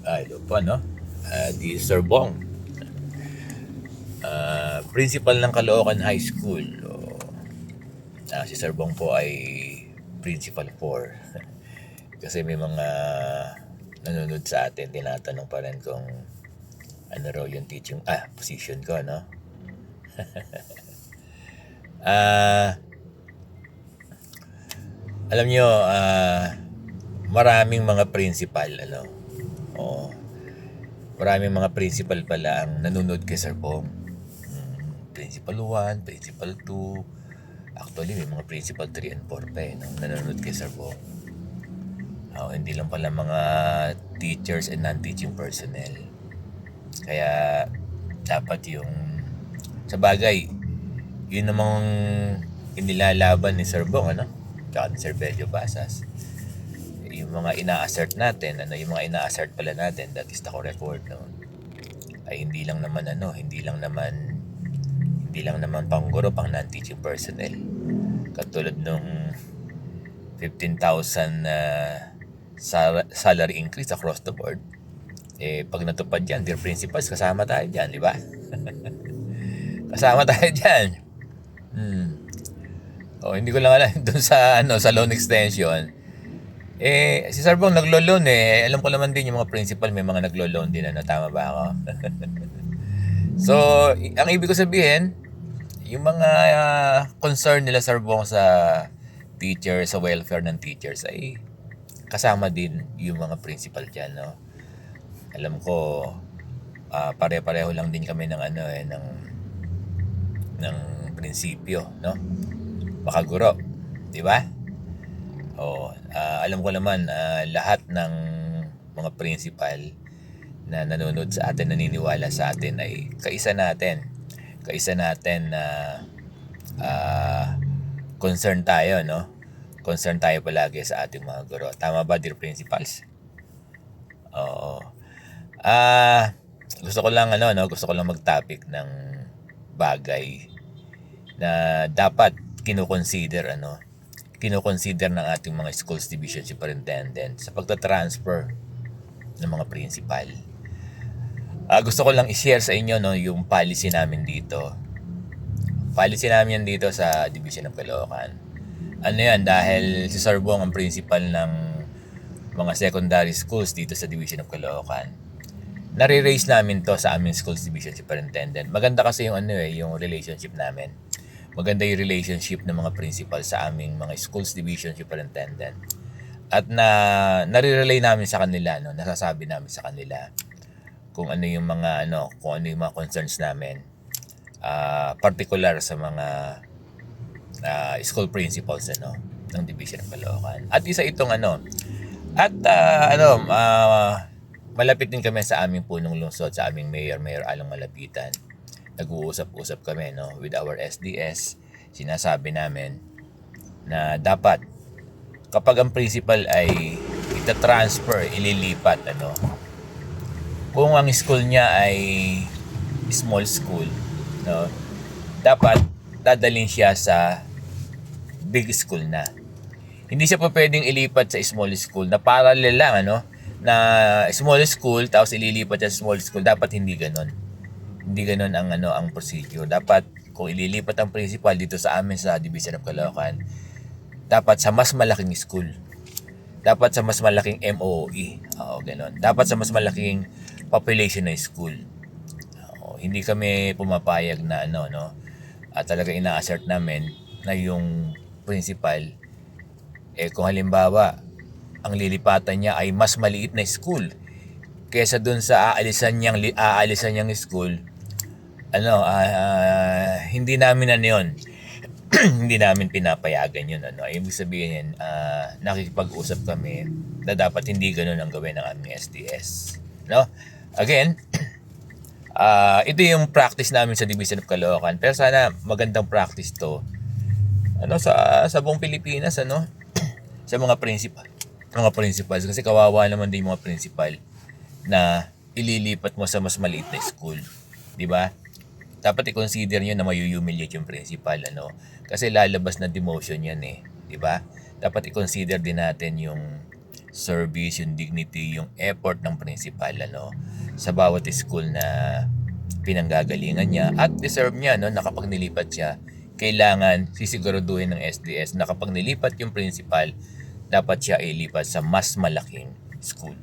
Ito po, no? Di Sir Bong, principal ng Caloocan High School. Si Sir Bong po ay principal 4. Kasi may mga nanonood sa atin, tinatanong pa rin kung ano raw yung teaching, position ko, no? Ah, Alam nyo, maraming mga principal, ano? Oo, maraming mga principal pala ang nanonood kay Sir Bong. Principal 1, Principal 2. Actually, may mga Principal 3 and 4 pa no? Nanonood kay Sir Bong. Hindi lang pala mga teachers and non-teaching personnel. Kaya, dapat yung... Sa bagay, yun namang inilalaban ni Sir Bong, ano? Tsaka ni Sir Bello Basas. Yung mga ina-assert natin, yung mga ina-assert pala natin, that is the correct word, no? Ay hindi lang naman pangguro, pang non-teaching personnel. Katulad nung 15,000 salary increase across the board. Pag natupad yan, dear principals, kasama tayo dyan, di ba? Kasama tayo dyan. Hindi ko lang alam dun sa loan extension. Si Sir Bong naglo-loan Alam ko naman din yung mga principal may mga naglo-loan din, tama ba ako? So, ang ibig ko sabihin, yung mga concern nila Sir Bong sa teachers, sa welfare ng teachers ay kasama din yung mga principal dyan, no? Alam ko, pare-pareho lang din kami ng ng prinsipyo, no? Makaguro, di ba? Alam ko naman lahat ng mga principal na nanonood sa atin, naniniwala sa atin ay kaisa natin na concern tayo, no? Concern tayo palagi sa ating mga guro. Tama ba, dear principals? Oo. Gusto ko lang mag-topic ng bagay na dapat kinoconsider ng ating mga schools division superintendent sa pagta-transfer ng mga principal. Gusto ko lang i-share sa inyo yung policy namin dito. Policy namin dito sa Division of Caloocan. Yan, dahil si Sir Bong ang principal ng mga secondary schools dito sa Division of Caloocan. Nare-raise namin to sa aming schools division superintendent. Maganda kasi yung relationship namin. Maganda yung relationship ng mga principal sa aming mga schools division superintendent. At nare-relay namin sa kanila, nasasabi namin sa kanila kung ano yung mga concerns namin, particular sa mga school principals ng Division of Caloocan. At isa itong malapit din kami sa aming punong lungsod, sa aming Mayor Alang Malapitan. Nag-uusap-usap kami with our SDS. Sinasabi namin na dapat kapag ang principal ay ita-transfer, ililipat, kung ang school niya ay small school, dapat dadalhin siya sa big school na. Hindi siya pa pwedeng ilipat sa small school na parallel lang, na small school tapos ililipat siya sa small school. Dapat hindi ganon. Hindi ganon ang procedure. Dapat kung ililipat ang principal dito sa amin sa Division of Caloocan, dapat sa mas malaking school. Dapat sa mas malaking MOE. Ganon. Dapat sa mas malaking population na school. Hindi kami pumapayag na at talaga ina-assert namin na yung principal kung halimbawa ang lilipatan niya ay mas maliit na school kaysa dun sa aalisan niyang school, hindi namin yun. Hindi namin pinapayagan yun. Ibig sabihin, nakikipag-usap kami na dapat hindi ganun ang gawin ng aming SDS. Again, ito yung practice namin sa Division of Caloocan. Pero sana magandang practice to sa buong Pilipinas, sa mga principals. Kasi kawawa naman din yung mga principal na ililipat mo sa mas maliit na school. Di ba? Dapat i-consider nyo na mayu-humiliate yung principal, kasi lalabas na demotion yan, di ba? Dapat i-consider din natin yung service, yung dignity, yung effort ng principal sa bawat school na pinanggagalingan niya at deserve niya na kapag nilipat siya, kailangan sisiguraduhin ng SDS na kapag nilipat yung principal, dapat siya ilipat sa mas malaking school.